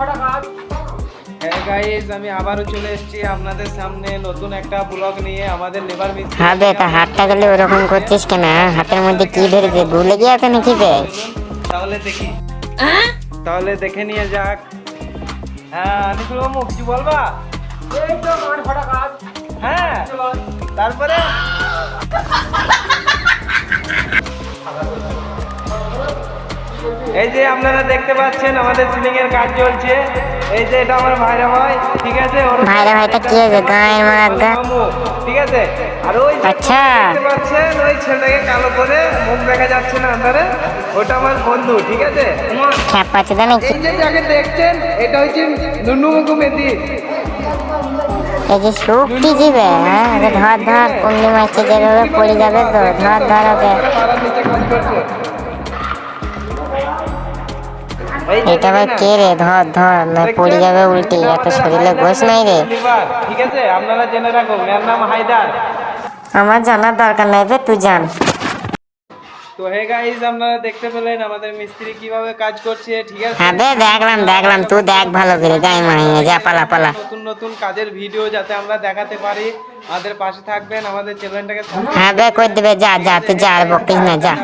হ্যাঁ গাইস, আমি আবারও চলে এসেছি আপনাদের সামনে নতুন একটা ব্লগ নিয়ে। আমাদের লেবার মিস্ত্রি। হ্যাঁ বে, তা হাতটা গেলে ওরকম করছিস কেন? হাতের মধ্যে কি ধরেছে? ভুলে গিয়েছে নাকি বে? তাহলে দেখি, তাহলে দেখে নিয়ে যাক। হ্যাঁ আনিসুল মামু, কিছু বলবা? এই তো আমার ফটা কাজ। হ্যাঁ, তারপরে এই যে আপনারা দেখতে পাচ্ছেন আমাদের সিলিং এর কাজ চলছে। এই যে এটা আমার ভাইরা ভাই, ঠিক আছে? ভাইরা ভাইটা কি আছে? গায়ের মাগা। মামু, ঠিক আছে? আর ওই যে আচ্ছা। দেখতে পাচ্ছেন ওই ছেলেটাকে কালো করে মুখ দেখা যাচ্ছে না আন্ধারে, ওটা আমার বন্ধু, ঠিক আছে? খ্যাপাচ্ছে না নাকি? এই যে যাকে দেখছেন এটা হচ্ছে নুনু মুকু মেদি। এই যে শুকটি জিবে, হ্যাঁ ধর ধর কুন্ডি মারছে যেভাবে পড়ে যাবে তো। ধর ধর ওকে। এটা ভাই কে রে? ধর ধর না পড়ে যাবে উল্টে। এত শরীরে গোশ নাই রে। ঠিক আছে, আপনারা জেনে রাখুন এর নাম হায়দার। আমার জানার দরকার নাই বে, তুই জান। তো হে গাইস, আপনারা দেখতে পেলেন আমাদের মিস্ত্রি কিভাবে কাজ করছে, ঠিক আছে? হ্যাঁ বে, দেখলাম তুই দেখ ভালো করে। গায়ে মারিয়ে যা, পালা পালা। নতুন নতুন কাজের ভিডিও যাতে আমরা দেখাতে পারি, আমাদের পাশে থাকবেন, আমাদের চ্যানেলটাকে। হ্যাঁ বে, কই দেবে। যা যা, তুই যা, আর বকিস না, যা।